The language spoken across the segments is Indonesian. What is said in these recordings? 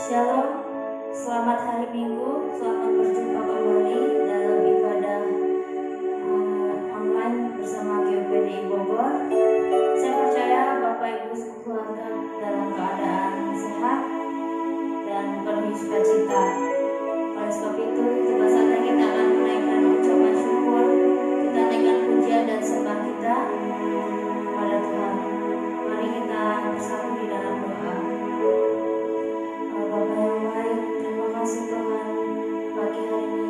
Shalom, selamat hari Minggu, selamat berjumpa kembali dalam ibadah online bersama GPDI Bogor. Saya percaya Bapak Ibu sekeluarga dalam keadaan sehat dan penuh sukacita. Oleh sebab itu, tiba saatnya kita akan menaikkan ucapan syukur, kita naikkan pujian dan sembah kita kepada Tuhan. Mari kita bersatu di dalam doa. Bapa yang baik, terima kasih Tuhan pagi hari ini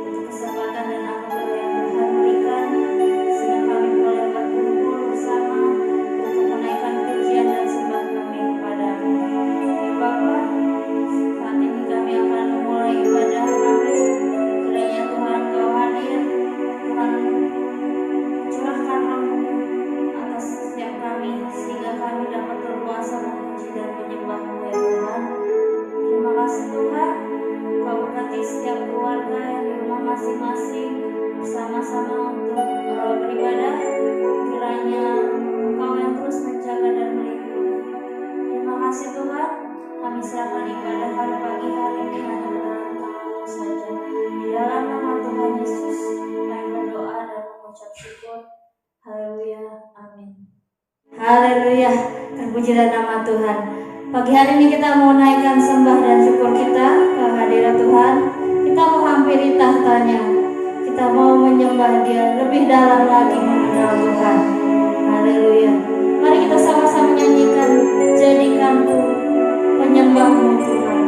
untuk kesempatan dan anugerah yang Tuhan berikan sehingga kami boleh berkumpul bersama untuk menaikkan pujian dan sembah kami kepada-Mu. Ya Bapa, saat ini kami akan memulai ibadah kami. Kiranya Tuhan Kau hadir, Tuhan curahkan Roh-Mu atas setiap kami sehingga kami dapat berkuasa memuji dan menyembah-Mu ya Tuhan. Terima kasih Tuhan, Kau berkati setiap keluarga yang di rumah masing-masing bersama-sama untuk beribadah. Kiranya Engkau yang terus menjaga dan melindungi. Terima kasih Tuhan, kami serahkan ibadah pada pagi hari ini hanya ke dalam tangan-Mu saja. Di dalam nama Tuhan Yesus, kami berdoa dan mengucap syukur. Haleluya, amin. Haleluya, terpujilah nama Tuhan. Pagi hari ini kita mau naikkan sembah dan syukur kita ke hadirat Tuhan. Kita mau hampiri tahtanya. Kita mau menyembah Dia lebih dalam lagi mengenal Tuhan. Haleluya. Mari kita sama-sama nyanyikan, jadikanku penyembah-Mu Tuhan.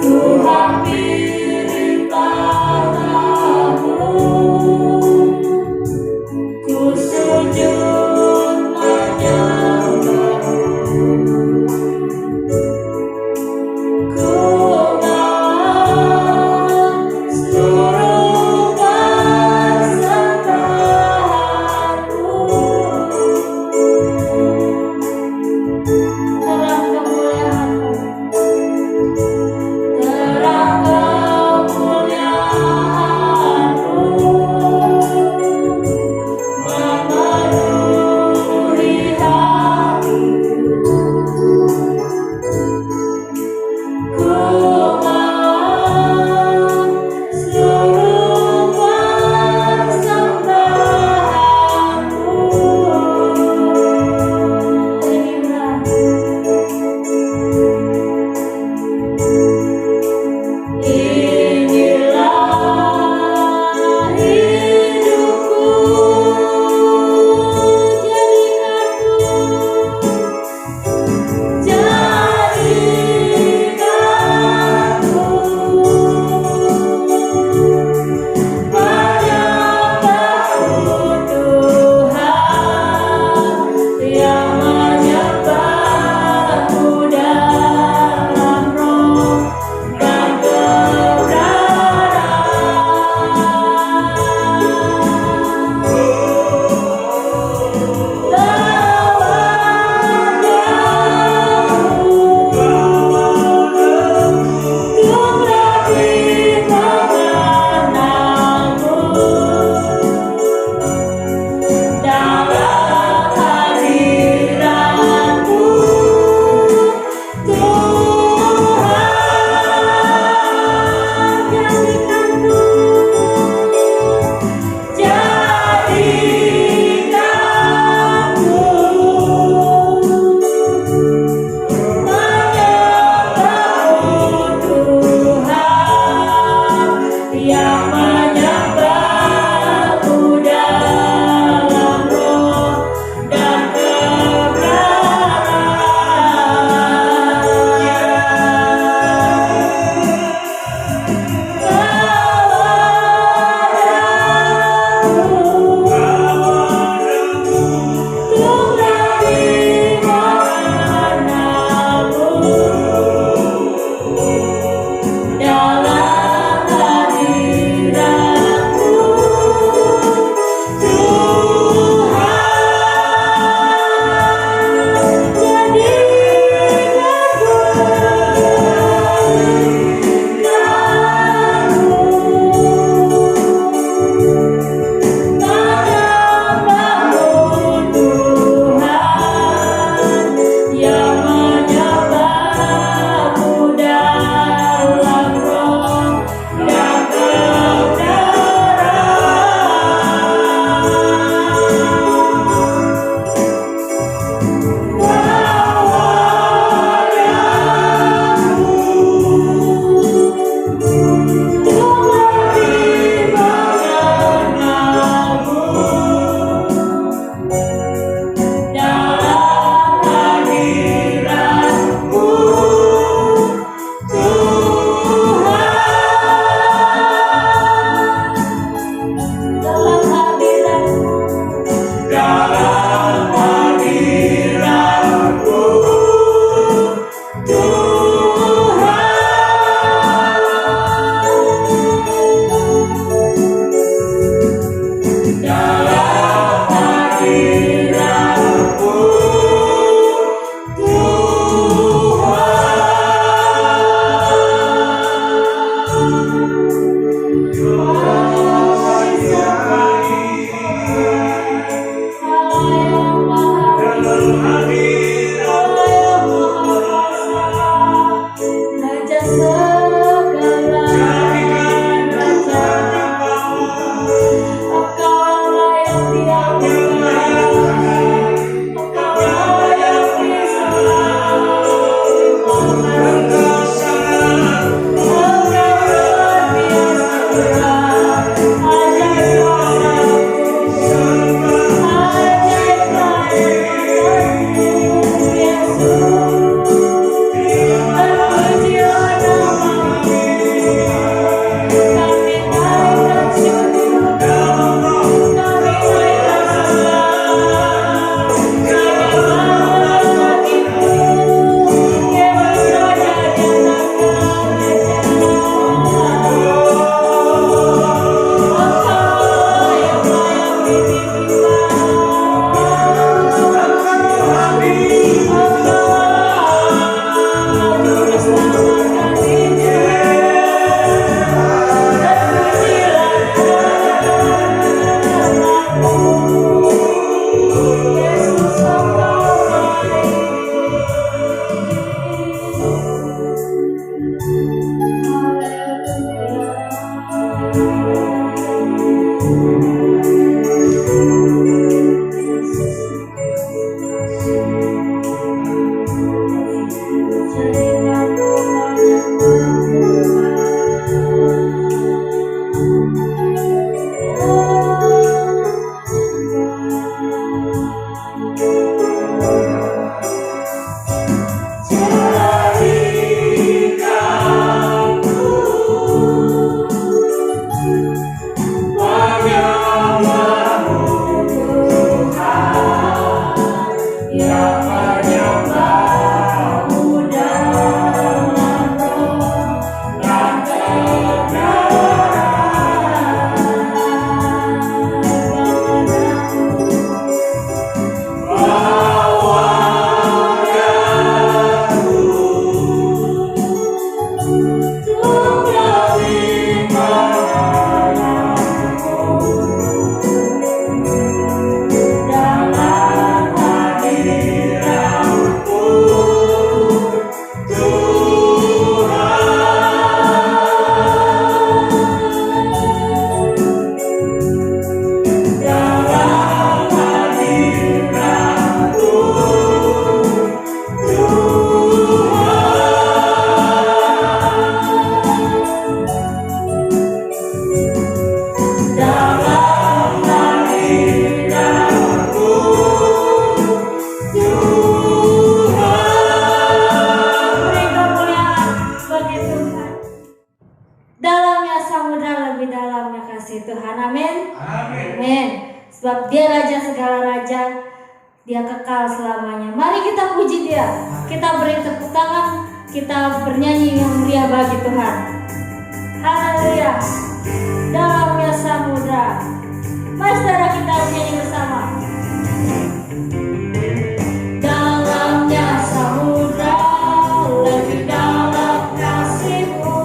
Ku hampiri tahta-Mu. Ku sujud Dia kekal selamanya. Mari kita puji Dia. Kita beri tepuk tangan. Kita bernyanyi yang mulia bagi Tuhan. Haleluya. Dalamnya samudra. Mari saudara kita bernyanyi bersama. Dalamnya samudra, lebih dalam kasih-Mu.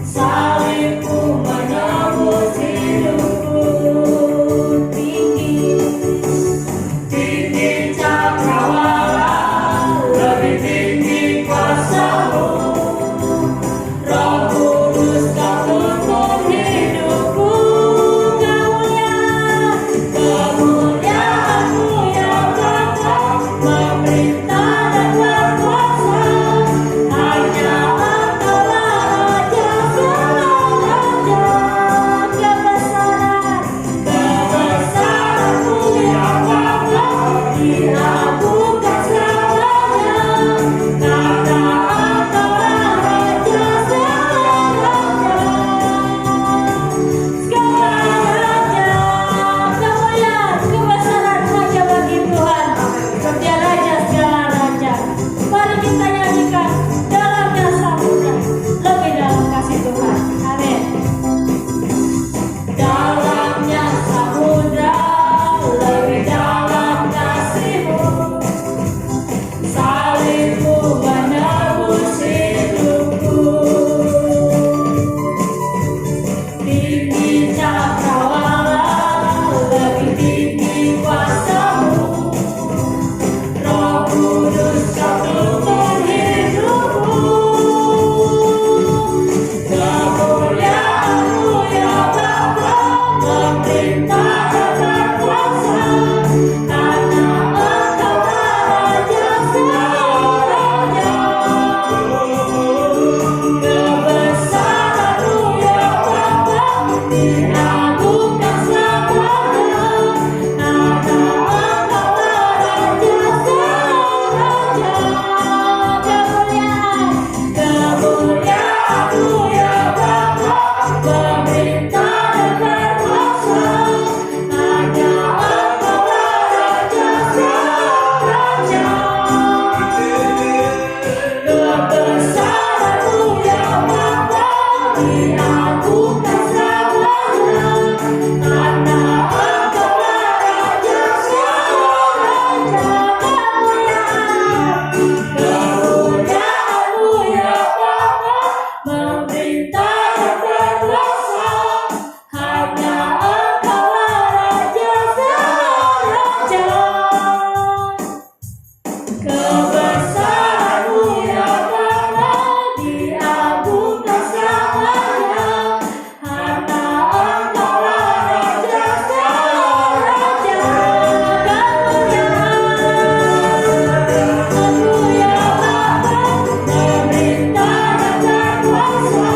Salib-Mu menembus hidupku. Tinggi cakrawala, lebih tinggi kuasa-Mu. Roh Kudus Kau tuntun hidupku. Kemuliaan-Mu ya Bapa, memerintah dan berkuasa. Hanya Engkaulah Raja segala raja. Kebesaran-Mu ya Bapa, diagungkan selamanya. Karena Engkaulah Raja segala raja. Segala raja, kemuliaan, kebesaran hanya bagi Tuhan. Dia Raja segala raja. Mari kita nyanyikan dalamnya samudra, lebih dalam kasih Tuhan. Amin. Dalamnya samudra, lebih dalam kasih-Mu. Salib-Mu menebus hidupku. Tinggi cakrawala, lebih tinggi kuasa-Mu. Roh Kudus Kau tuntun hidupku. Kemuliaan-Mu ya Bapa, memerintah dan berkuasa. Karena Engkaulah Raja segala raja. Kebesaran-Mu ya Bapa, diagungkan selamanya. Karena Engkaulah Raja segala raja. Kemuliaan-Mu ya Bapa, memerintah dan berkuasa. Hanya Engkaulah Raja segala raja. Kebesaran-Mu ya Bapa, diagungkan selamanya. Karena Engkaulah Raja segala raja. Kemuliaan-Mu ya Bapa, memerintah dan berkuasa. Hanya Engkaulah Raja segala raja. Kebesaran-Mu ya Bapa, diagungkan selamanya. Karena Engkaulah Raja segala raja. Kemuliaan-Mu ya Bapa, memerintah dan berkuasa.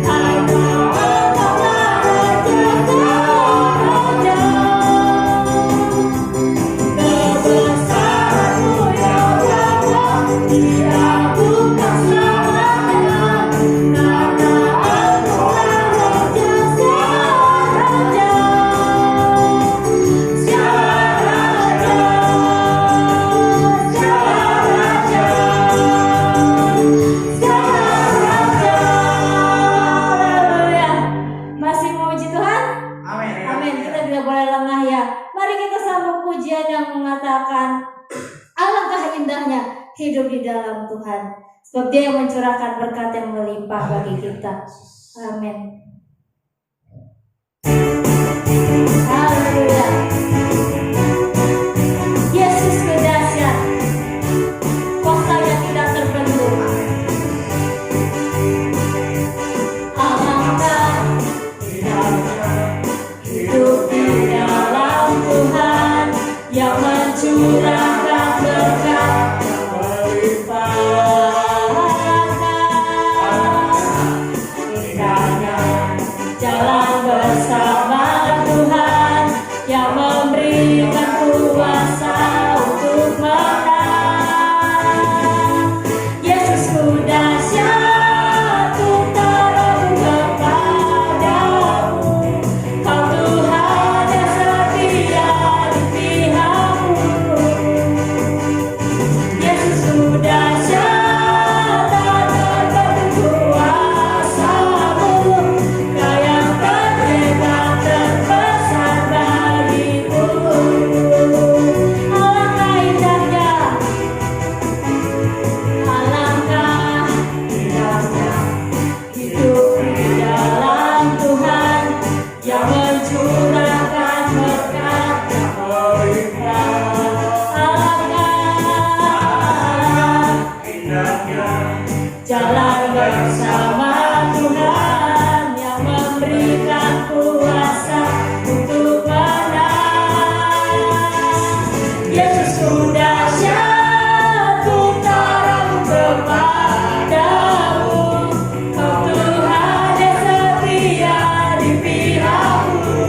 Hanya Engkaulah Raja segala raja. Kebesaran-Mu ya Bapa, diagungkan selamanya. Karena Engkaulah Raja segala raja. Segala raja, segala raja, segala raja. Haleluya. Masih memuji Tuhan? Amin. Kita tidak boleh lengah ya. Mari kita sambung pujian yang mengatakan alangkah indahnya hidup di dalam Tuhan. Sebab Dia yang mencurahkan berkat yang melimpah bagi kita. Amin. Haleluya. Yesus kedahsyat, kuasa-Nya tidak terbendung. Alangkah indahnya hidup di dalam Tuhan, yang mencurahkan berkat yang melimpah. Alangkah indahnya jalan bersama Tuhan, yang memberikan kuasa untuk menang. Yesusku dahsyat, ku taruh kepadamu. Kau Tuhan yang setia di pihakku. Yesus ku dahsyat, ku taruh kepadamu. Kau Tuhan yang setia di pihakku.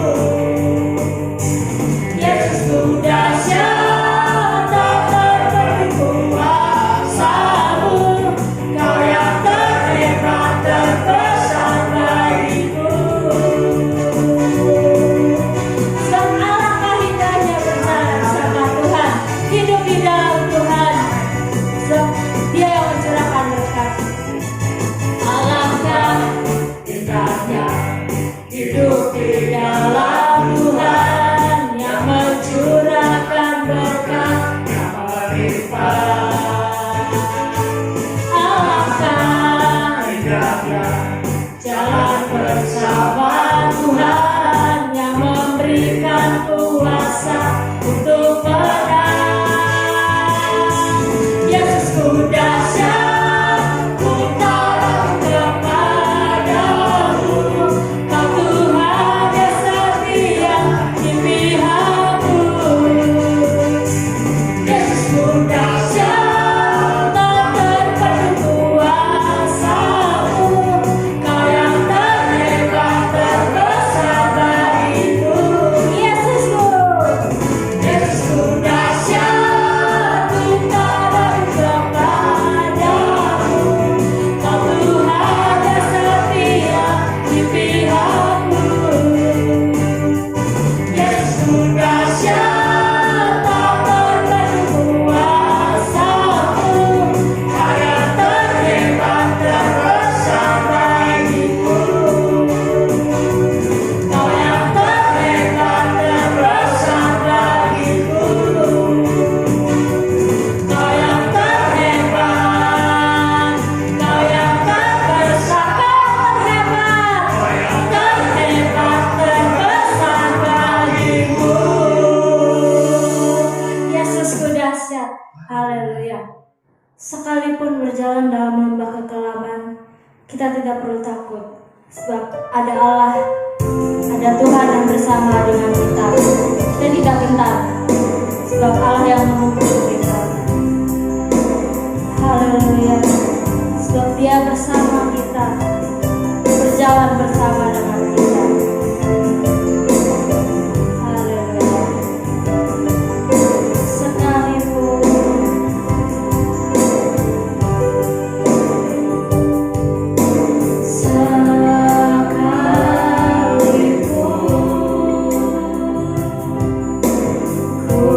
Yesus ku dahsyat, tak terperih kuasamu. Kau yang terhebat, terbesar bagiku. Alangkah indahnya bersama Tuhan, hidup di dalam Tuhan. Dia yang mencurahkan berkat. Alangkah indahnya hidup di dalam Tuhan, yang mencurahkan berkat yang melimpah. Alangkah indahnya jalan bersama Tuhan, yang memberikan kuasa untuk menang. Yesus ku dahsyat, ku taruh kepadamu. Kau Tuhan yang setia di pihakku. Yesus ku dahsyat, tak terperih kuasamu. Kau yang terhebat, terbesar bagiku. Yesusku dahsyat, ku taruh kepadamu. Kau Tuhan yang setia di pihakku. Yesusku dahsyat, tak terperih kuasamu. Kau yang terhebat, terbesar bagiku. Kau yang terhebat, terbesar bagiku. Kau yang terhebat, kau yang terbesar, kau yang terhebat, terbesar bagiku. Yesusku dahsyat, haleluya. Sekalipun berjalan dalam lembah kekelaman, kita tidak perlu takut, sebab ada Allah, ada Tuhan yang bersama dengan kita. Kita tidak gentar, sebab Allah yang memukul kita. Haleluya, sebab Dia bersama kita, berjalan bersama dengan kita. Haleluya. Sekalipun ku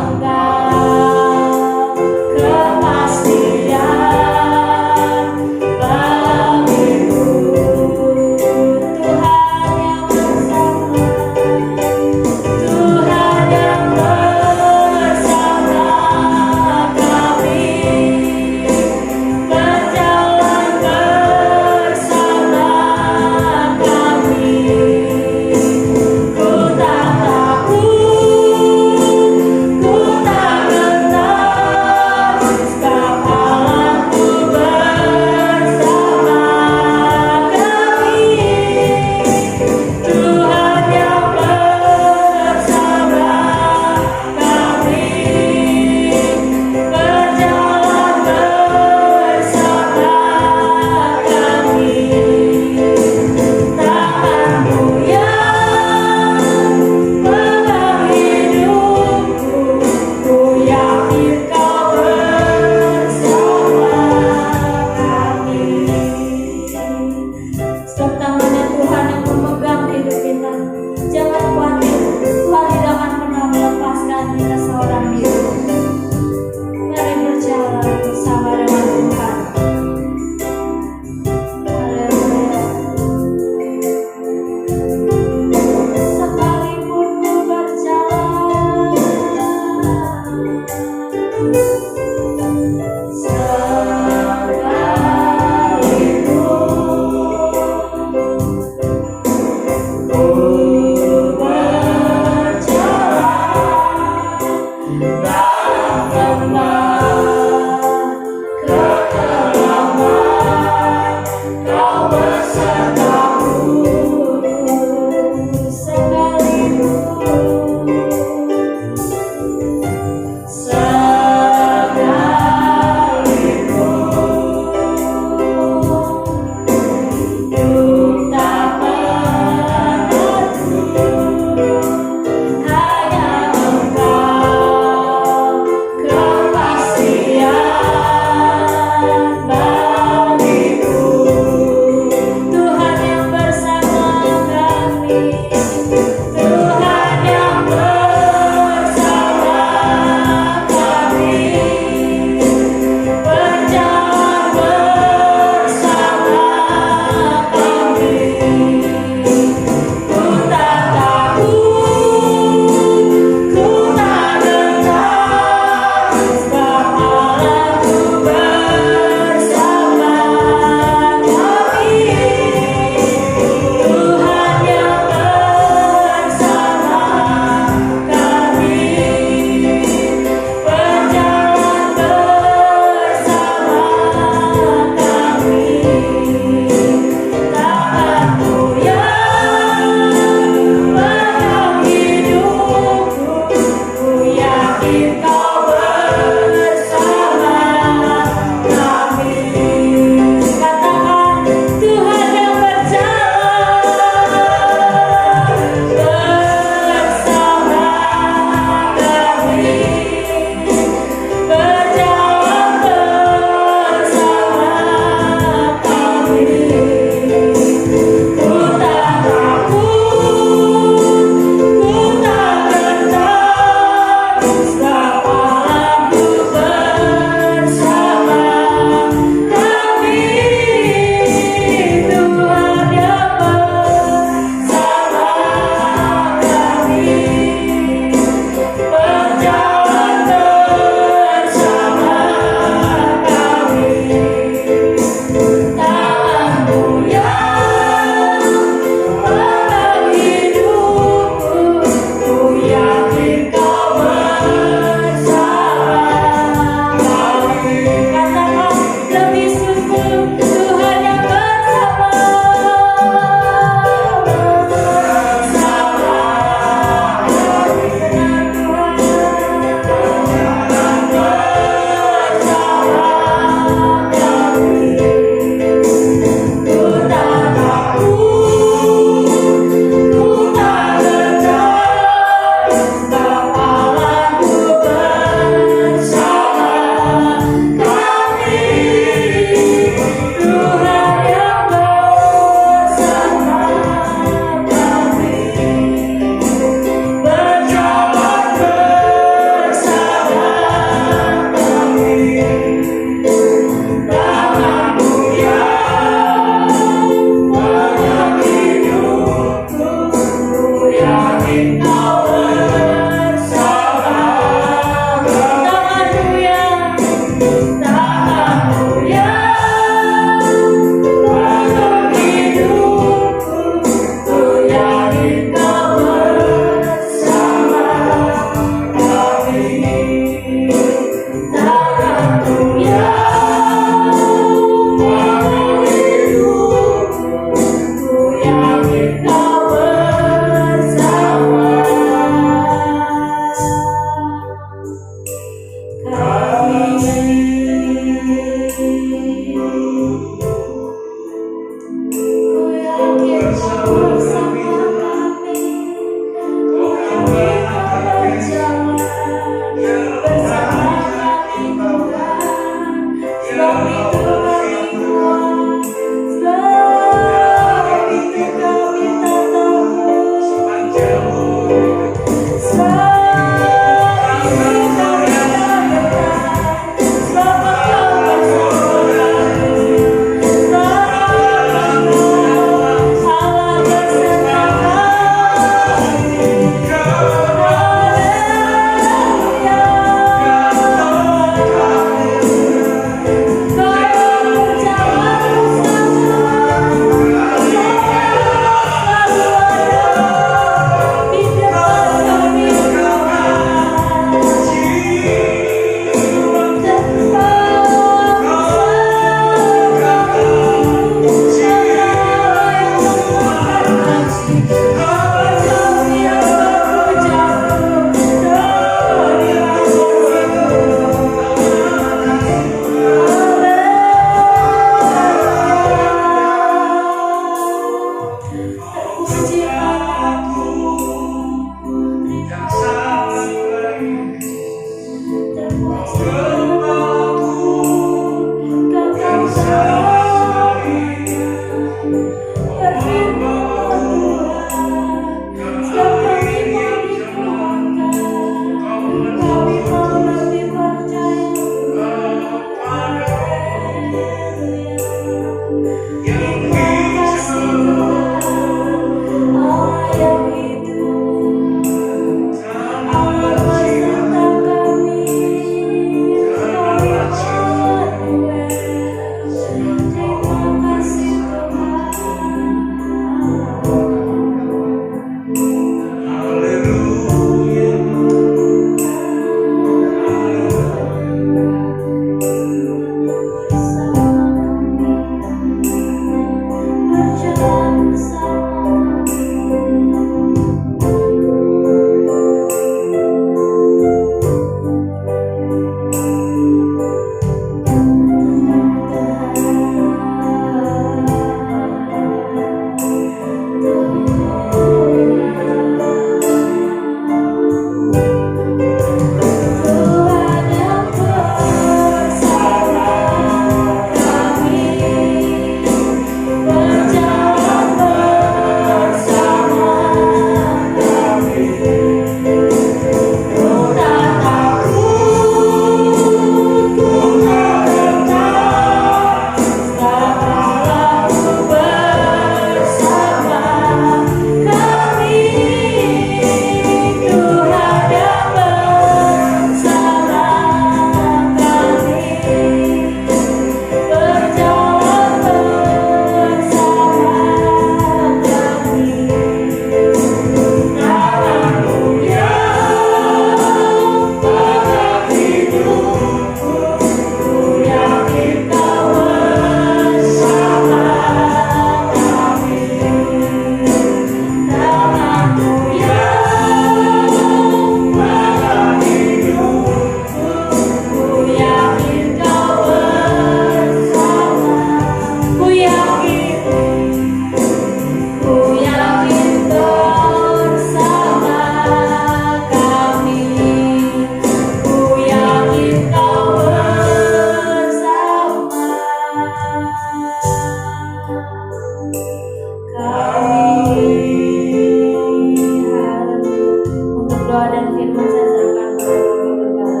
doa dan firman saya serahkan kepada Bapak Gembala.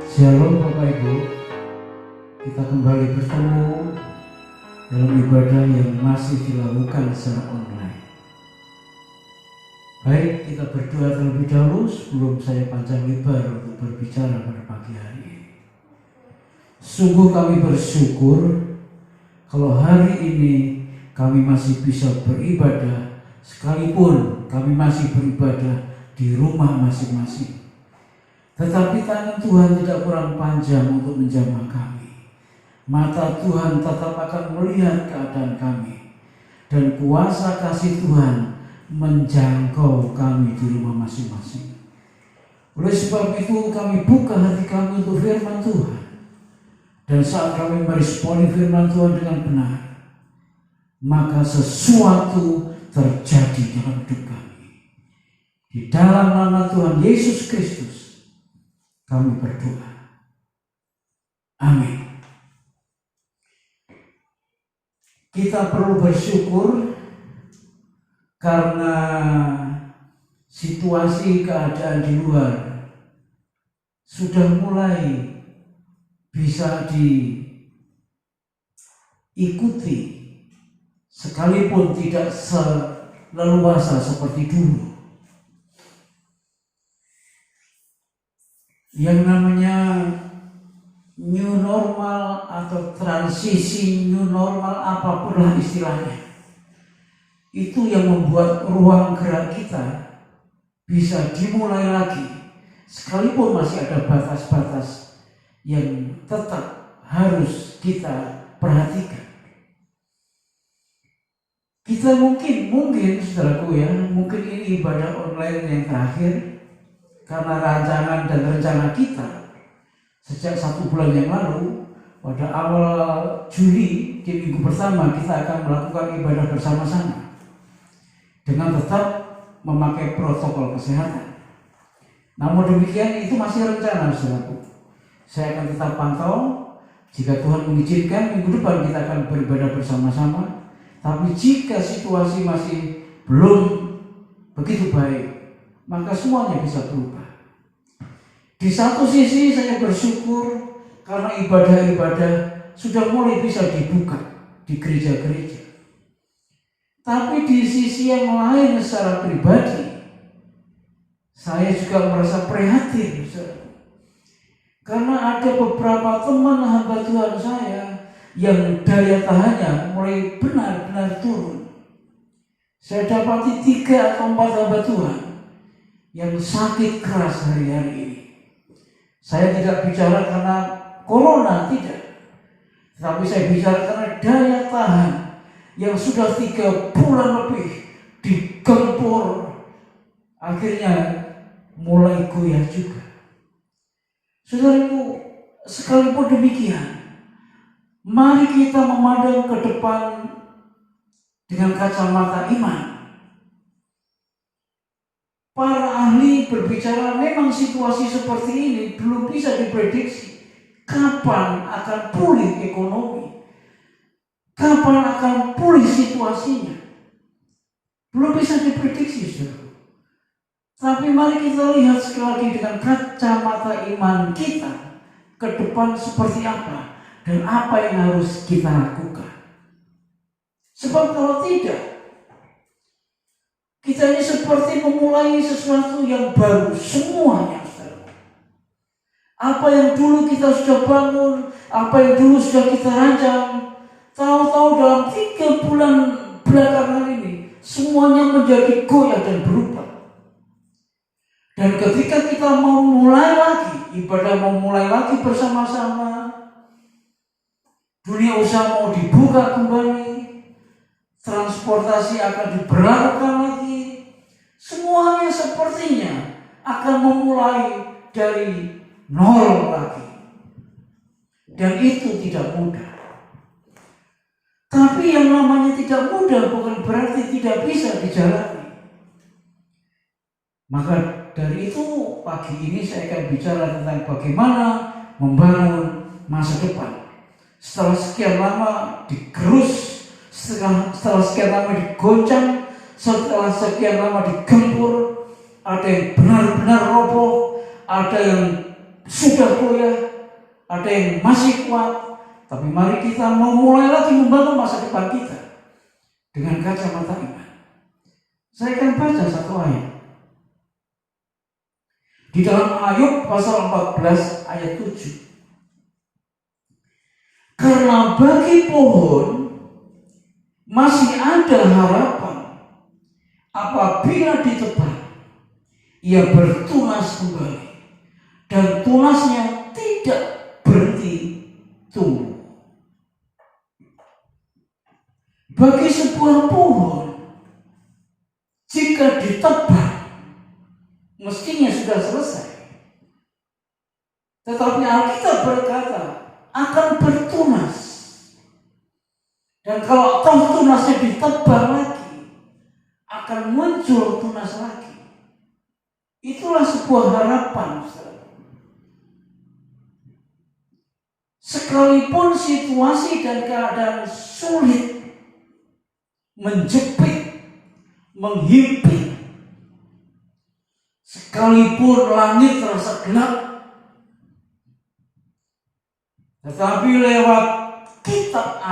Shalom Bapak Ibu, kita kembali bertemu dalam ibadah yang masih dilakukan secara online. Baik, kita berdoa terlebih dahulu sebelum saya panjang lebar untuk berbicara pada pagi hari ini. Sungguh kami bersyukur kalau hari ini kami masih bisa beribadah, sekalipun kami masih beribadah di rumah masing-masing. Tetapi tangan Tuhan tidak kurang panjang untuk menjamah kami. Mata Tuhan tetap akan melihat keadaan kami, dan kuasa kasih Tuhan menjangkau kami di rumah masing-masing. Oleh sebab itu kami buka hati kami untuk firman Tuhan. Dan saat kami meresponi firman Tuhan dengan benar, maka sesuatu terjadi dalam hidup kami. Di dalam nama Tuhan Yesus Kristus kami berdoa. Amin. Kita perlu bersyukur karena situasi keadaan di luar sudah mulai bisa diikuti, sekalipun tidak seleluasa seperti dulu. Yang namanya new normal atau transisi new normal, apapun lah istilahnya, itu yang membuat ruang gerak kita bisa dimulai lagi, sekalipun masih ada batas-batas yang tetap harus kita perhatikan. Kita mungkin saudaraku ya, mungkin ini ibadah online yang terakhir, karena rancangan dan rencana kita sejak 1 bulan yang lalu, pada awal Juli di minggu pertama kita akan melakukan ibadah bersama-sama dengan tetap memakai protokol kesehatan. Namun demikian itu masih rencana, saudaraku. Saya akan tetap pantau, jika Tuhan mengizinkan minggu depan kita akan beribadah bersama-sama. Tapi jika situasi masih belum begitu baik, maka semuanya bisa berubah. Di satu sisi saya bersyukur karena ibadah-ibadah sudah mulai bisa dibuka di gereja-gereja. Tapi di sisi yang lain secara pribadi, saya juga merasa prihatin, karena ada beberapa teman hamba Tuhan saya yang daya tahannya mulai benar-benar turun. Saya dapati 3 atau 4 hamba Tuhan yang sakit keras hari-hari ini. Saya tidak bicara karena corona, tidak. Tapi saya bicara karena daya tahan yang sudah 3 bulan lebih digempur, akhirnya mulai goyah juga. Saudaraku, sekalipun demikian, mari kita memandang ke depan dengan kacamata iman. Para ahli berbicara memang situasi seperti ini belum bisa diprediksi kapan akan pulih ekonomi, kapan akan pulih situasinya. Belum bisa diprediksi, saudara. Tapi mari kita lihat sekali lagi dengan kacamata iman kita ke depan seperti apa dan apa yang harus kita lakukan. Sebab kalau tidak, kita ini seperti memulai sesuatu yang baru semuanya. Apa yang dulu kita sudah bangun, apa yang dulu sudah kita rancang, tahu-tahu dalam 3 bulan belakangan ini semuanya menjadi goyah dan berubah. Dan ketika kita mau mulai lagi, ibadah mau mulai lagi bersama-sama, dunia usaha mau dibuka kembali, transportasi akan diberlakukan lagi, semuanya sepertinya akan memulai dari nol lagi. Dan itu tidak mudah. Tapi yang namanya tidak mudah bukan berarti tidak bisa dijalani. Maka dari itu pagi ini saya akan bicara tentang bagaimana membangun masa depan. setelah sekian lama digerus, setelah sekian lama digoncang, setelah sekian lama digempur, ada yang benar-benar roboh, ada yang sudah goyah, ada yang masih kuat. Tapi mari kita memulai lagi membangun masa depan kita dengan kacamata iman. Saya akan baca satu ayat di dalam Ayub pasal 14 ayat 7. Karena bagi pohon masih ada harapan apabila ditebang, ia bertunas kembali dan tunasnya tidak berhenti tumbuh. Bagi sebuah pohon, jika ditebang, mestinya sudah selesai. Tetapi Alkitab berkata akan bertunas. Dan kalau toh tunasnya ditebang lagi, akan muncul tunas lagi. Itulah sebuah harapan. Sekalipun situasi dan keadaan sulit, menjepit, menghimpit, sekalipun langit terasa gelap, tetapi lewat kitab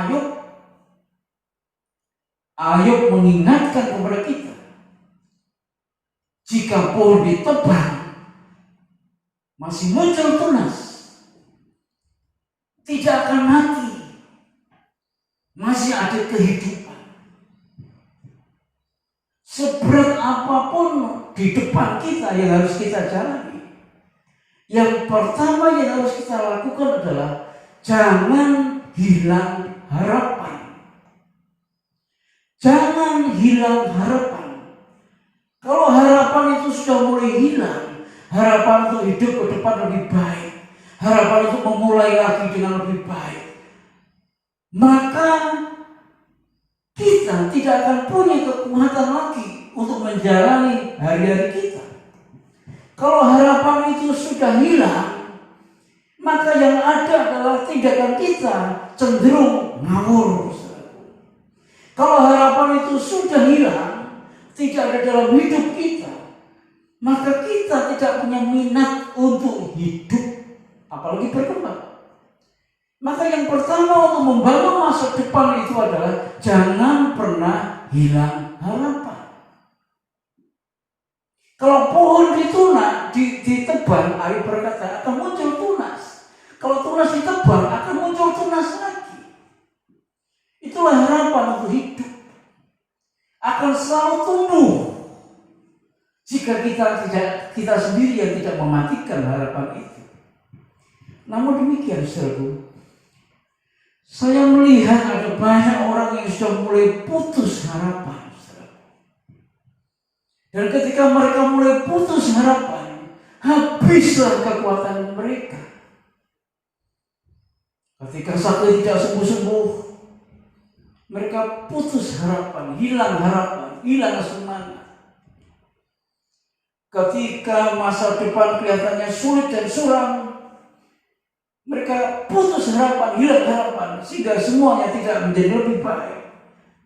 Ayub mengingatkan kepada kita, jika pohon ditebang masih muncul tunas, tidak akan mati, masih ada kehidupan. Seberat apapun di depan kita yang harus kita jalani, yang pertama yang harus kita lakukan adalah jangan hilang harapan. Jangan hilang harapan. Kalau harapan itu sudah mulai hilang, harapan untuk hidup ke depan lebih baik, harapan untuk memulai lagi dengan lebih baik, maka kita tidak akan punya kekuatan lagi untuk menjalani hari-hari kita. Kalau harapan itu sudah hilang, maka yang ada adalah tindakan kita cenderung ngawur. Kalau harapan itu sudah hilang, tidak ada dalam hidup kita, maka kita tidak punya minat untuk hidup, apalagi berkembang. Maka yang pertama untuk membangun masa depan itu adalah jangan pernah hilang harapan. Kalau pohon ditebang, Ayub berkata akan muncul tunas. Kalau tunas ditebang akan muncul tunas lagi. Itulah harapan untuk hidup. Akan selalu tumbuh. Jika kita sendiri yang tidak mematikan harapan itu. Namun demikian, saudaraku, saya melihat ada banyak orang yang sudah mulai putus harapan. Dan ketika mereka mulai putus harapan, habislah kekuatan mereka. Ketika sakit tidak sembuh-sembuh, mereka putus harapan, hilang semangat. Ketika masa depan kelihatannya sulit dan suram, mereka putus harapan, hilang harapan, sehingga semuanya tidak menjadi lebih baik,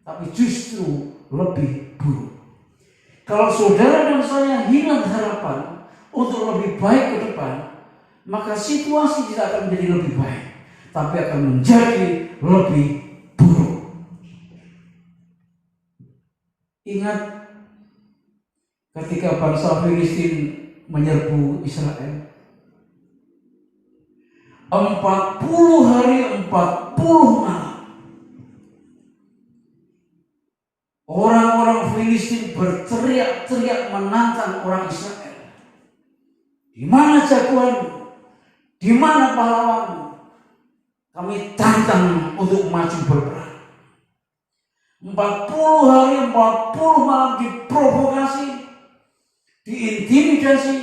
tapi justru lebih buruk. Kalau saudara dan saya hilang harapan untuk lebih baik ke depan, maka situasi tidak akan menjadi lebih baik, tapi akan menjadi lebih buruk. Ingat ketika bangsa Filistin menyerbu Israel, 40 hari 40 malam orang-orang Filistin berteriak-teriak menantang orang Israel. Di mana jagoanmu? Di mana pahlawanmu? Kami tantang untuk maju berperang. 40 hari 40 malam diprovokasi, diintimidasi,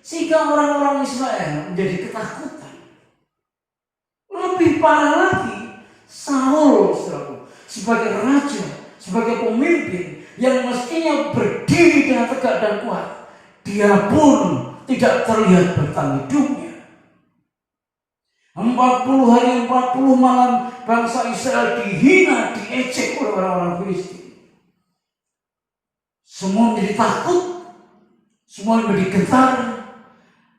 sehingga orang-orang Israel menjadi ketakutan. Lebih parah lagi, Saul sebagai raja, sebagai pemimpin yang mestinya berdiri dengan tegak dan kuat, dia pun tidak terlihat bertahan hidupnya. 40 hari 40 malam bangsa Israel dihina, diejek oleh orang-orang Filistin. Semua menjadi takut, semua menjadi gentar,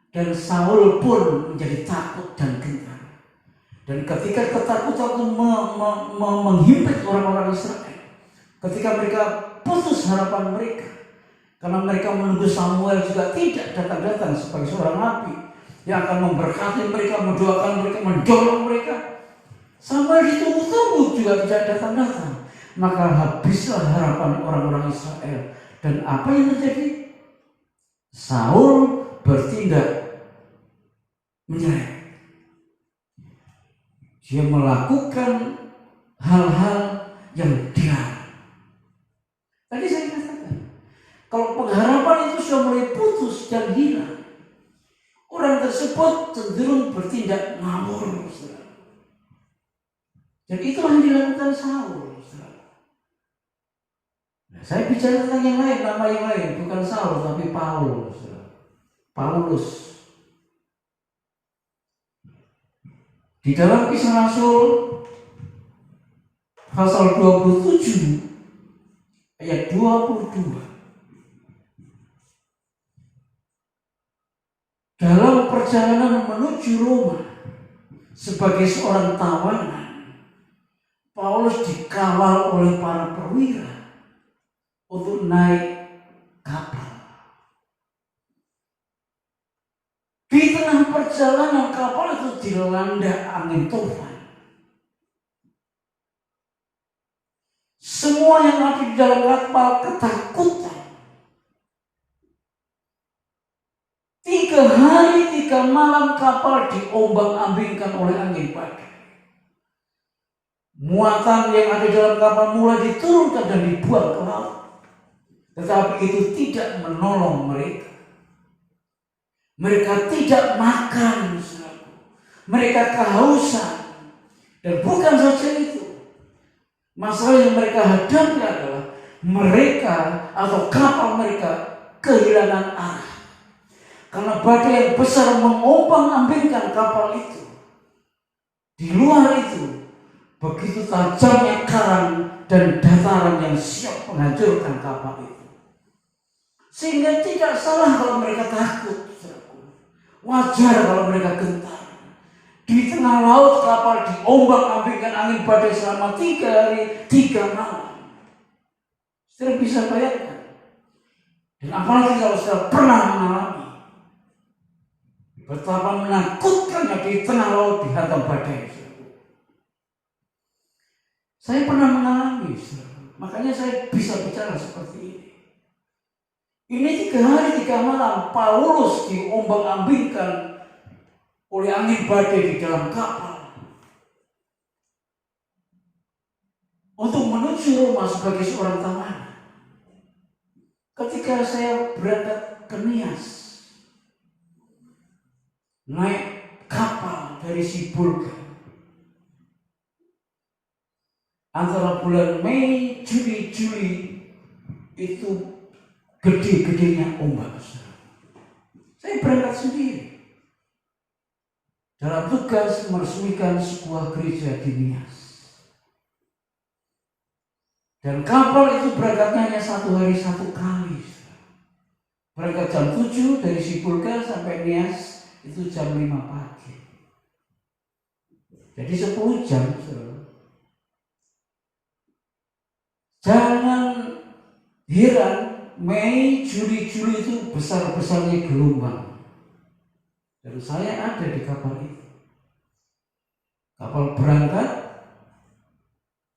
dan Saul pun menjadi takut dan gentar. Dan ketika ketakutan itu menghimpit orang-orang Israel, ketika mereka putus harapan mereka, karena mereka menunggu Samuel juga tidak datang-datang sebagai seorang nabi yang akan memberkati mereka, mendoakan mereka, mendorong mereka. Samuel ditunggu-tunggu juga tidak datang-datang. Maka habislah harapan orang-orang Israel. Dan apa yang terjadi? Saul bertindak menyerah. Dia melakukan hal-hal yang dilarang. Tadi saya katakan, kalau pengharapan itu sudah mulai putus dan hilang, orang tersebut cenderung bertindak ngawur. Dan itulah yang dilakukan Saul. Nah, saya bicara tentang yang lain, nama yang lain, bukan Saul tapi Paulus. Di dalam Kisah Rasul pasal 27 ayat 22, dalam perjalanan menuju Roma sebagai seorang tawanan, Paulus dikawal oleh para perwira untuk naik kapal. Di tengah perjalanan kapal itu dilanda angin topan. Semua yang ada di dalam kapal ketakutan. 3 hari 3 malam kapal diombang-ambingkan oleh angin badai. Muatan yang ada dalam kapal mulai diturunkan dan dibuang ke laut. Tetapi itu tidak menolong mereka. Mereka tidak makan, mereka kehausan. Dan bukan saja itu, masalah yang mereka hadapi adalah mereka atau kapal mereka kehilangan arah. Karena badai yang besar mengombang-ambingkan kapal itu. Di luar itu, begitu tajamnya karang dan dataran yang siap menghancurkan kapal itu. Sehingga tidak salah kalau mereka takut. Wajar kalau mereka gentar. Di tengah laut kapal diombang-ambingkan angin badai selama 3 hari 3 malam. Saudara bisa bayangkan. Dan apalagi kalau saudara pernah mengalami betapa menakutkannya di tengah laut dihantam badai. Saya pernah mengalami, makanya saya bisa bicara seperti ini. Ini 3 hari 3 malam Paulus diombang-ambingkan oleh angin badai di dalam kapal untuk menuju Roma sebagai seorang tawanan. Ketika saya berangkat ke Nias, naik kapal dari Sibulga, antara bulan Mei, Juli itu gede-gedenya ombak. Saya berangkat sendiri dalam tugas meresmikan sebuah gereja di Nias. Dan kapal itu berangkatnya hanya 1 hari 1 kali. Berangkat jam 7 dari Sibulga sampai Nias itu jam 5 pagi. Jadi 10 jam. Jangan heran, Mei, Juli itu besar-besarnya gelombang. Dan saya ada di kapal itu. Kapal berangkat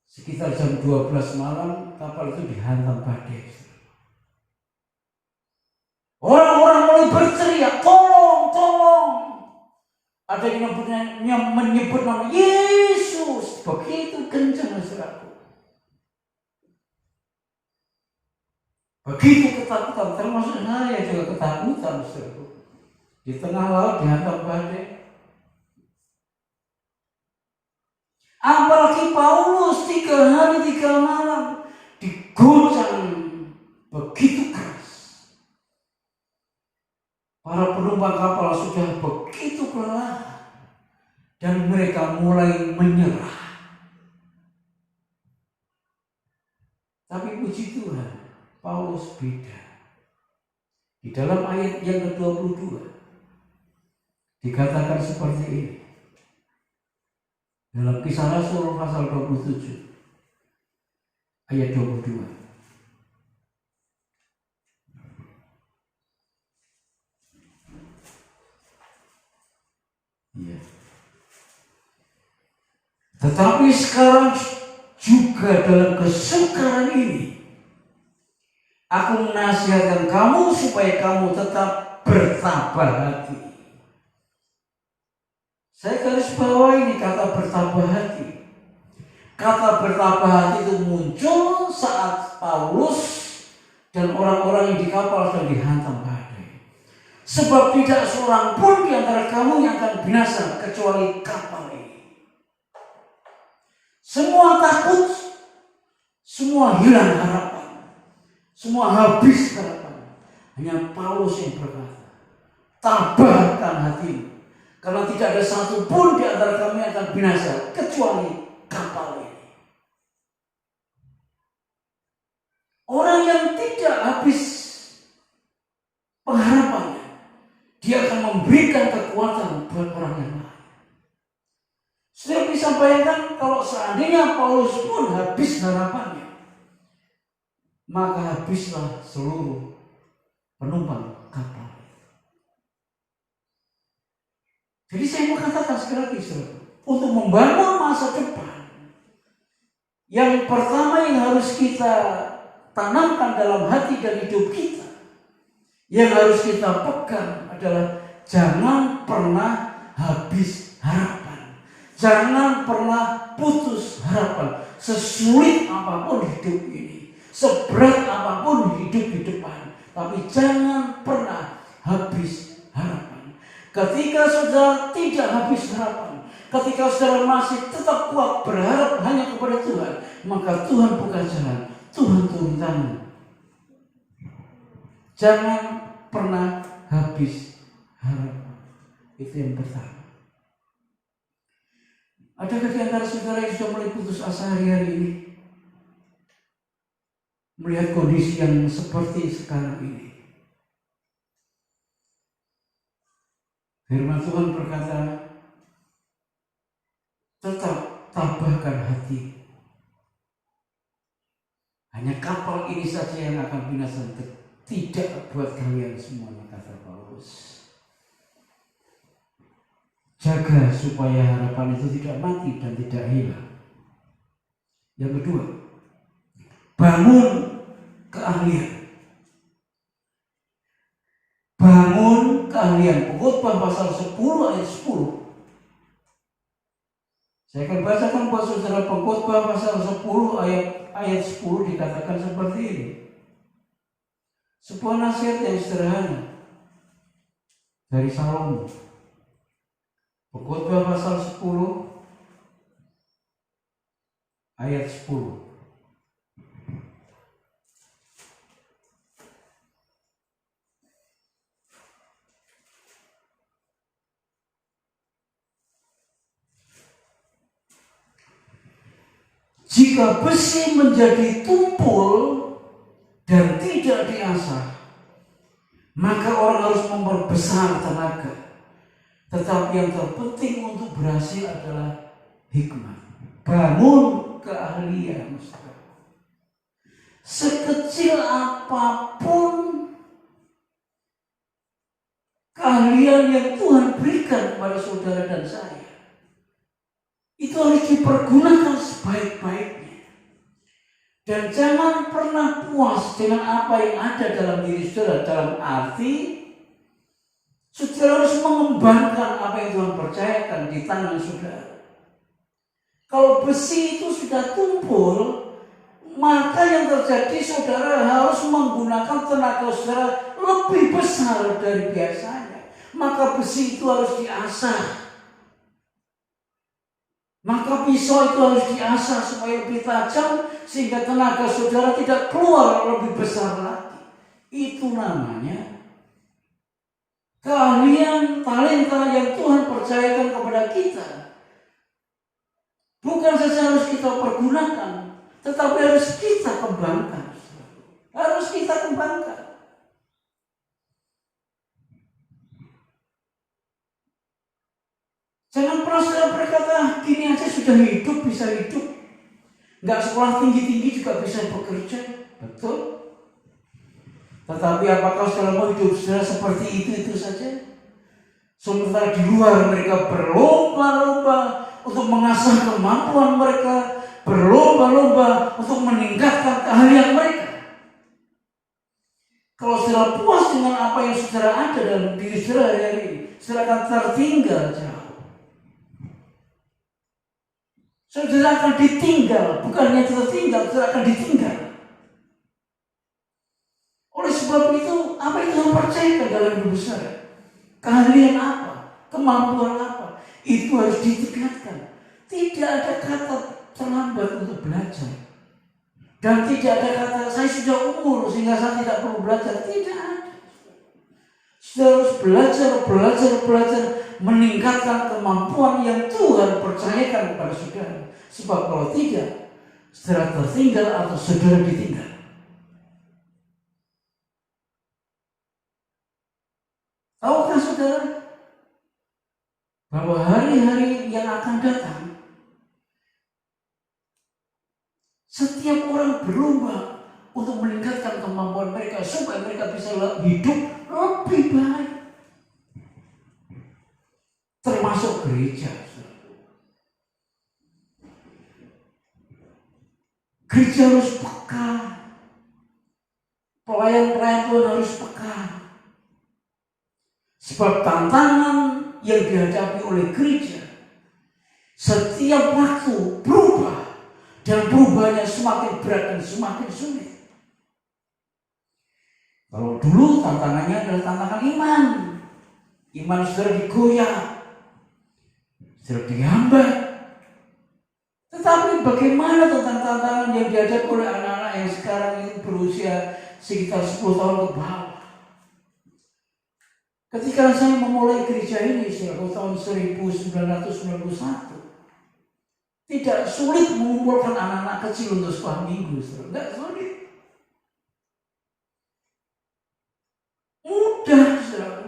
sekitar jam 12 malam, kapal itu dihantam badai. Orang-orang mulai berteriak, tolong. Ada yang menyebut nama Yesus. Begitu kencang saudaraku. Begitu ketakutan, termasuk saya juga ketakutan, saudaraku. Di tengah laut dihantam badai. Apalagi Paulus 3 hari 3 malam digoncang begitu keras. Para penumpang kapal sudah begitu kelelahan. dan mereka mulai menyerah. Tapi puji Tuhan, Paulus beda. Di dalam ayat yang ke-22 dikatakan seperti ini. Dalam Kisah Rasul pasal 27 ayat 22. Ya. Tetapi sekarang juga dalam kesukaran ini aku menasihatkan kamu supaya kamu tetap bertabah hati. Saya garis bawah ini kata bertabah hati. Kata bertabah hati itu muncul saat Paulus dan orang-orang yang di kapal sedang dihantam badai. Sebab tidak seorang pun di antara kamu yang akan binasa kecuali kapal ini. Semua takut, semua hilang harapan, semua habis harapan. Hanya Paulus yang berkata, tabahkan hatimu, karena tidak ada satu pun di antara kami yang akan binasa kecuali kapal ini. Orang yang tidak habis pengharapannya, dia akan memberikan kekuatan buat orang yang lain. Sudah bisa bayangkan kalau seandainya Paulus pun habis harapannya, maka habislah seluruh penumpang kapal. Jadi saya mau katakan sekali lagi, untuk membangun masa depan, yang pertama yang harus kita tanamkan dalam hati dan hidup kita, yang harus kita pegang adalah jangan pernah habis harapan. Jangan pernah putus harapan. Sesulit apapun hidup ini, seberat apapun hidup di depan, tapi jangan pernah habis harapan. Ketika saudara tidak habis harapan, ketika saudara masih tetap kuat berharap hanya kepada Tuhan, maka Tuhan buka jalan, Tuhan turun tangan. Jangan pernah habis harapan. Itu yang pertama. Adakah di antara saudara yang sudah mulai putus asa hari-hari ini? Melihat kondisi yang seperti sekarang ini. Firman Tuhan berkata, tetap tabahkan hati. Hanya kapal ini saja yang akan binasa, tidak buat kalian semuanya, kata Paulus. Jaga supaya harapan itu tidak mati dan tidak hilang. Yang kedua, bangun keahlian. Bangun keahlian. Pengkhotbah pasal 10 ayat 10. Saya akan bacakan buat saudara Pengkhotbah pasal 10 ayat 10 dikatakan seperti ini. Sebuah nasihat yang sederhana dari Salomo. Pengkhotbah pasal 10 ayat 10. Jika besi menjadi tumpul dan tidak diasah, maka orang harus memperbesar tenaga. Tetapi yang terpenting untuk berhasil adalah hikmat. Bangun keahlian. Sekecil apapun keahlian yang Tuhan berikan kepada saudara dan saya, itu harus dipergunakan sebaik-baiknya. Dan jangan pernah puas dengan apa yang ada dalam diri saudara. Dalam arti saudara harus mengembangkan apa yang Tuhan percayakan di tangan saudara. Kalau besi itu sudah tumpul, maka yang terjadi saudara harus menggunakan tenaga saudara lebih besar dari biasanya. Maka besi itu harus diasah. Maka pisau itu harus diasah supaya lebih tajam, sehingga tenaga saudara tidak keluar lebih besar lagi. Itu namanya keahlian, talenta yang Tuhan percayakan kepada kita. Bukan saja harus kita pergunakan, tetapi harus kita kembangkan. Harus kita kembangkan. Jangan pernah saudara berkata, gini aja sudah hidup, bisa hidup. Nggak sekolah tinggi-tinggi juga bisa bekerja. Betul. Tetapi apakah saudara mau hidup saudara seperti itu saja? Sementara di luar mereka berlomba-lomba untuk mengasah kemampuan mereka, berlomba-lomba untuk meningkatkan keahlian mereka. Kalau saudara puas dengan apa yang saudara ada dalam diri saudara hari ini, saudara akan tertinggal jauh. Saudara akan ditinggal, bukannya tertinggal, saudara akan ditinggal. Oleh sebab itu, apa itu yang percayakan dalam hidup saudara? Keahlian apa? Kemampuan apa? Itu harus ditingkatkan. Tidak ada kata terlambat untuk belajar. Dan tidak ada kata saya sudah umur sehingga saya tidak perlu belajar. Tidak ada. Saudara harus belajar, meningkatkan kemampuan yang Tuhan percayakan kepada saudara. Sebab kalau tidak, saudara tertinggal atau saudara ditinggal. Tahukah saudara bahwa hari-hari yang akan datang, setiap orang berlomba untuk meningkatkan kemampuan mereka supaya mereka bisa hidup lebih baik. Termasuk gereja. Gereja harus peka. Pelayan-pelayan Tuhan harus peka. Sebab tantangan yang dihadapi oleh gereja setiap waktu berubah. Dan perubahannya semakin berat dan semakin sulit. Kalau dulu tantangannya adalah tantangan iman. Iman saudara digoyah, saudara dihambat. Tetapi bagaimana tentang tantangan yang dihadapi oleh anak-anak yang sekarang itu berusia sekitar 10 tahun ke bawah? Ketika saya memulai gereja ini tahun 1991, tidak sulit mengumpulkan anak-anak kecil untuk sekolah minggu, tidak sulit. Mudah, saudara.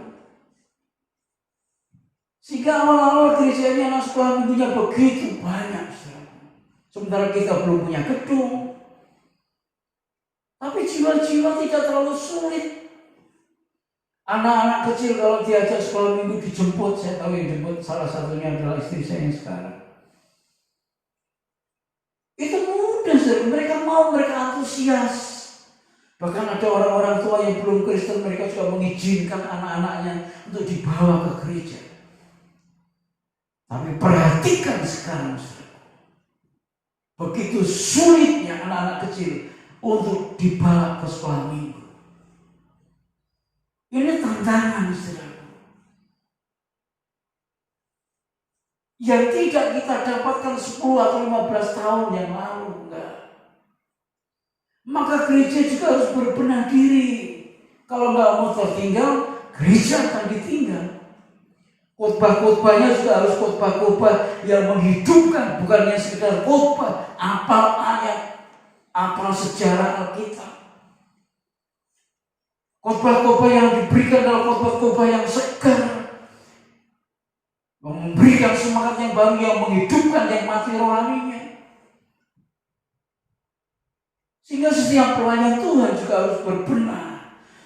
Sehingga awal-awal gereja ini anak sekolah minggunya begitu banyak, saudara. Sementara kita belum punya gedung. Tapi jiwa-jiwa tidak terlalu sulit. Anak-anak kecil kalau diajak sekolah minggu dijemput, saya tahu yang jemput salah satunya adalah istri saya yang sekarang. Itu mudah, saudara. Mereka mau, mereka antusias. Bahkan ada orang-orang tua yang belum Kristen, mereka juga mengizinkan anak-anaknya untuk dibawa ke gereja. Tapi perhatikan sekarang, saudara. Begitu sulitnya anak-anak kecil untuk dibawa ke sekolah minggu. Ini tantangan, saudara. Yang tidak kita dapatkan 10 atau 15 tahun yang lalu, enggak. Maka gereja juga harus berbenah diri. Kalau enggak mau tertinggal, gereja akan ditinggal. Khotbah-khotbahnya juga harus khotbah-khotbah yang menghidupkan, bukannya sekedar khotbah, apal ayat, apal sejarah Alkitab. Khotbah-khotbah yang diberikan adalah khotbah-khotbah yang segar, memberikan semangat yang baru, yang menghidupkan yang mati rohaninya. Sehingga setiap pelayan Tuhan juga harus berbenah.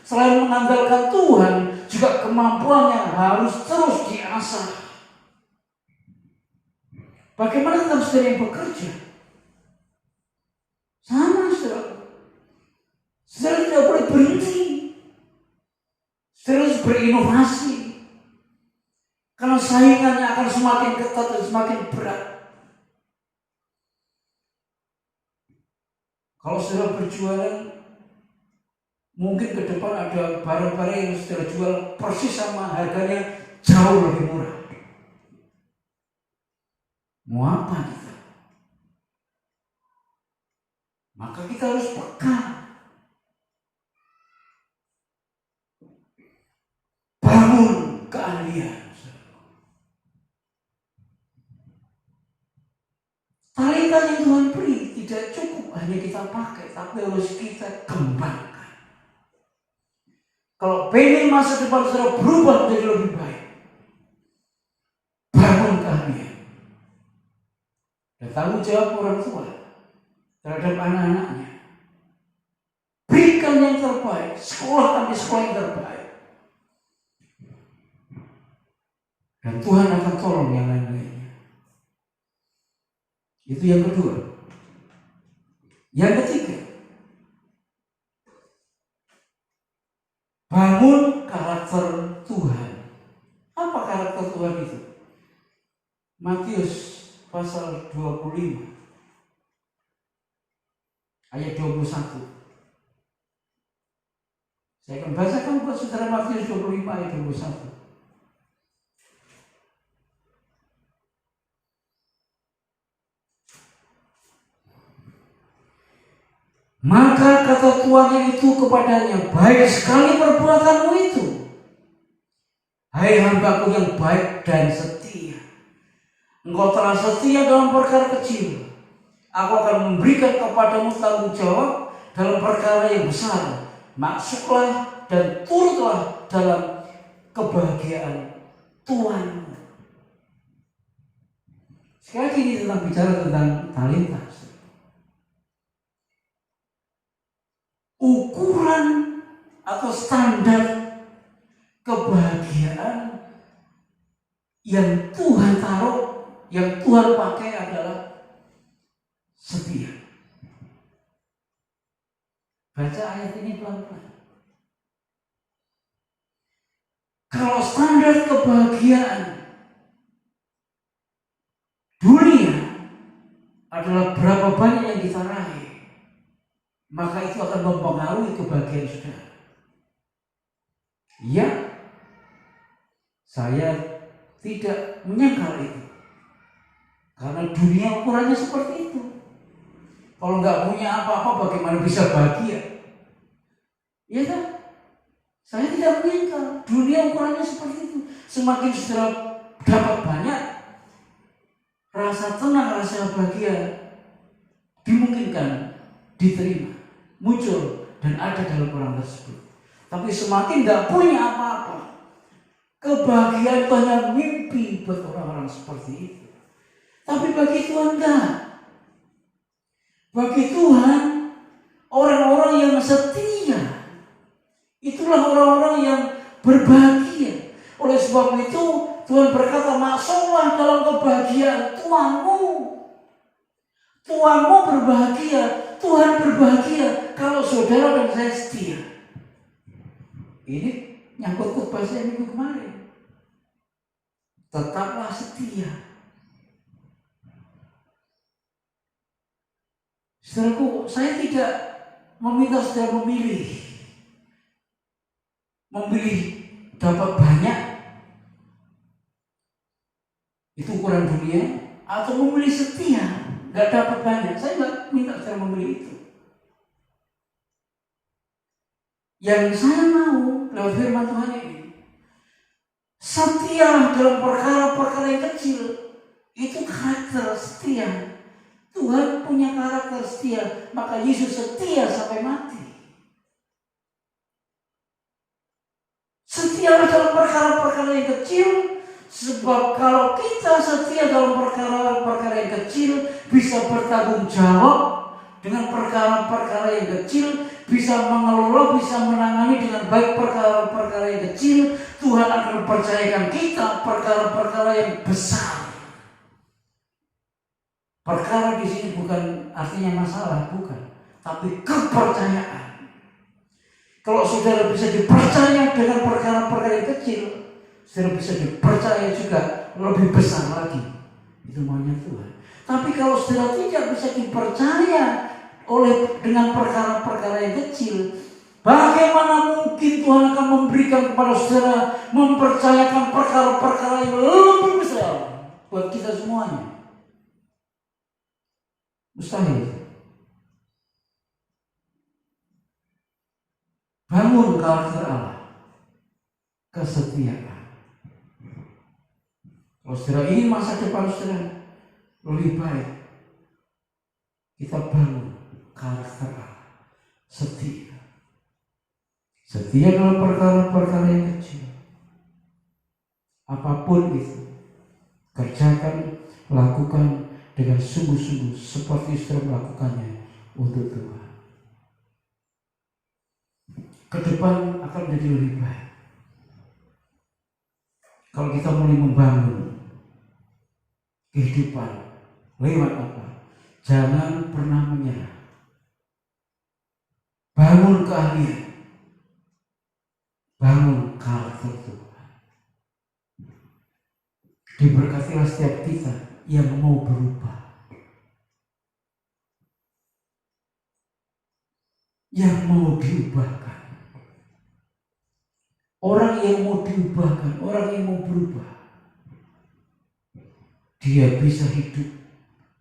Selain mengandalkan Tuhan, juga kemampuannya harus terus diasah. Bagaimana tentang saudara yang bekerja? Sama, saudara. Saudara tidak boleh berhenti. Saudara harus berinovasi. Karena saingannya akan semakin ketat dan semakin berat. Kalau saudara berjualan, mungkin ke depan ada barang-barang yang saudara jual persis sama harganya jauh lebih murah. Mau apa kita? Maka kita harus peka. Bangun keahlian. Talenta yang Tuhan beri tidak cukup hanya kita pakai, tapi harus kita kembangkan. Kalau pengen masa depan saudara berubah menjadi lebih baik, bangun keahlian. Dan tanggung jawab orang tua terhadap anak-anaknya. Berikan yang terbaik, sekolahkan di sekolah yang terbaik. Dan Tuhan akan tolong yang lain-lainnya. Itu yang kedua. Yang ketiga, bangun karakter Tuhan. Apa karakter Tuhan itu? Matius pasal 25 ayat 21. Saya akan bacakan buat saudara Matius 25 ayat 21. Maka kata tuannya itu kepadanya, baik sekali perbuatanmu itu, hai hambaku yang baik dan setia. Engkau telah setia dalam perkara kecil, aku akan memberikan kepadamu tanggung jawab dalam perkara yang besar. Masuklah dan turutlah dalam kebahagiaan Tuhanmu. Sekali lagi ini tentang bicara tentang talenta. Ukuran atau standar kebahagiaan yang Tuhan taruh, yang Tuhan pakai adalah setia. Baca ayat ini pelan-pelan. Kalau standar kebahagiaan dunia adalah berapa banyak yang kita raih, maka itu akan mempengaruhi kebahagiaan saudara. Ya, saya tidak menyangkal itu. Karena dunia ukurannya seperti itu. Kalau nggak punya apa-apa, bagaimana bisa bahagia? Ya kan? Saya tidak menyangkal. Dunia ukurannya seperti itu. Semakin saudara dapat banyak, rasa tenang, rasa bahagia dimungkinkan diterima, muncul dan ada dalam orang tersebut. Tapi semakin tidak punya apa-apa, kebahagiaan itu hanya mimpi buat orang-orang seperti itu. Tapi bagi Tuhan enggak. Bagi Tuhan, orang-orang yang setia, itulah orang-orang yang berbahagia. Oleh sebab itu Tuhan berkata, masuklah dalam kebahagiaan Tuhanmu. Tuhanmu berbahagia, Tuhan berbahagia kalau saudara dan saya setia. Ini nyangkut khotbah saya minggu kemarin. Tetaplah setia. Saudaraku, saya tidak meminta saudara memilih dapat banyak, itu ukuran dunia, atau memilih setia, nggak dapat banyak. Saya nggak minta saudara memilih itu. Yang saya mau lewat firman Tuhan ini, setia dalam perkara-perkara yang kecil, itu karakter setia. Tuhan punya karakter setia, maka Yesus setia sampai mati. Setia dalam perkara-perkara yang kecil, sebab kalau kita setia dalam perkara-perkara yang kecil, bisa bertanggung jawab dengan perkara-perkara yang kecil, bisa mengelola, bisa menangani dengan baik perkara-perkara yang kecil, Tuhan akan percayakan kita perkara-perkara yang besar. Perkara di sini bukan artinya masalah, bukan, tapi kepercayaan. Kalau saudara bisa dipercaya dengan perkara-perkara yang kecil, saudara bisa dipercaya juga lebih besar lagi. Itu maunya Tuhan. Tapi kalau saudara tidak bisa dipercaya dengan perkara-perkara yang kecil, bagaimana mungkin Tuhan akan memberikan kepada saudara, mempercayakan perkara-perkara yang lebih besar buat kita semuanya? Mustahil. Bangun karakter Allah, kesetiaan. Kalau saudara ingin masa depan saudara lebih baik, kita bangun karakter Allah. Setia. Setia dalam perkara-perkara yang kecil. Apapun itu, kerjakan, lakukan dengan sungguh-sungguh seperti sudah melakukannya untuk Tuhan. Ke depan akan menjadi lebih baik. Kalau kita mulai membangun kehidupan lewat apa? Jangan pernah menyerah. Bangun keahlian. Bangun karakter Tuhan. Diberkatilah setiap kita yang mau berubah. Yang mau diubahkan. Orang yang mau diubahkan, orang yang mau berubah, dia bisa hidup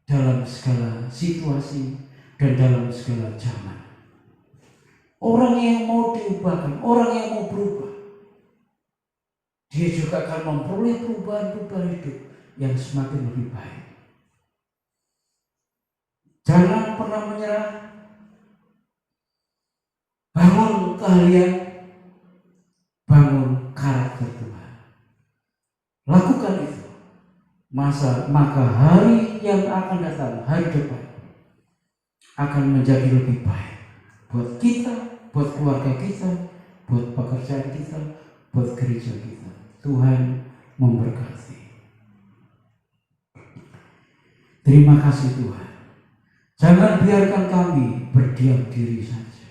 dalam segala situasi dan dalam segala zaman. Orang yang mau diubahkan, orang yang mau berubah, dia juga akan memperoleh perubahan-perubahan hidup yang semakin lebih baik. Jangan pernah menyerah. Bangun keahlian, bangun karakter Tuhan. Lakukan itu. Maka hari yang akan datang, hari depan, akan menjadi lebih baik. Buat kita, buat keluarga kita, buat pekerjaan kita, buat gereja kita. Tuhan memberkati. Terima kasih Tuhan. Jangan biarkan kami berdiam diri saja.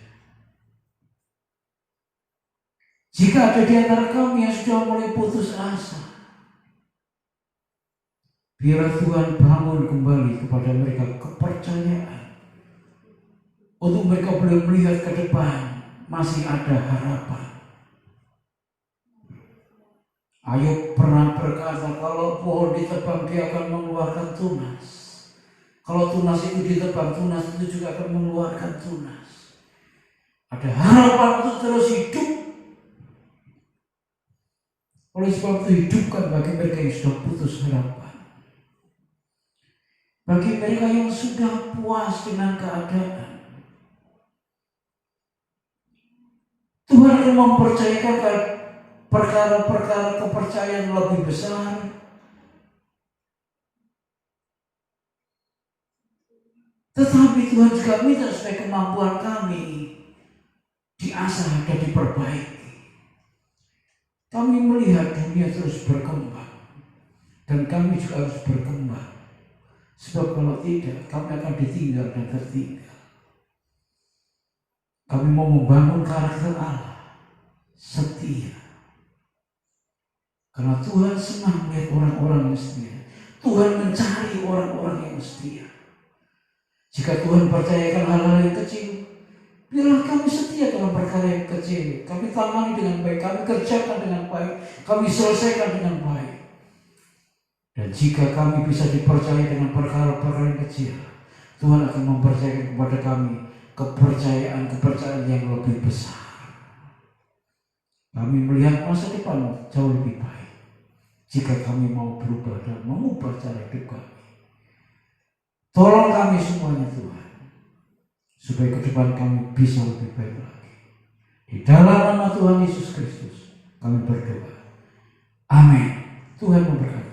Jika ada di antara kami yang sudah mulai putus asa, biar Tuhan bangun kembali kepada mereka kepercayaan. Untuk mereka boleh melihat ke depan, masih ada harapan. Ayub pernah berkata, kalau pohon ditebang dia akan mengeluarkan tunas. Kalau tunas itu ditebang, tunas itu juga akan mengeluarkan tunas. Ada harapan untuk terus hidup. Oleh sebab itu hidupkan bagi mereka yang sudah putus harapan. Bagi mereka yang sudah puas dengan keadaan. Tuhan akan mempercayakan perkara-perkara kepercayaan lebih besar. Tetapi Tuhan juga minta supaya kemampuan kami diasah dan diperbaiki. Kami melihat dunia terus berkembang dan kami juga harus berkembang. Sebab kalau tidak, kami akan ditinggal dan tertinggal. Kami mau membangun karakter Allah, setia. Karena Tuhan senang melihat orang-orang yang setia. Tuhan mencari orang-orang yang setia. Jika Tuhan percayakan hal-hal yang kecil, biarlah kami setia dalam perkara yang kecil. Kami tangani dengan baik, kami kerjakan dengan baik, kami selesaikan dengan baik. Dan jika kami bisa dipercaya dengan perkara-perkara yang kecil, Tuhan akan mempercayakan kepada kami kepercayaan yang lebih besar. Kami melihat masa depan jauh lebih baik jika kami mau berubah dan mengubah cara hidup kami. Tolong kami semuanya Tuhan, supaya ke depan kami bisa lebih baik lagi. Di dalam nama Tuhan Yesus Kristus kami berdoa. Amin. Tuhan memberkati.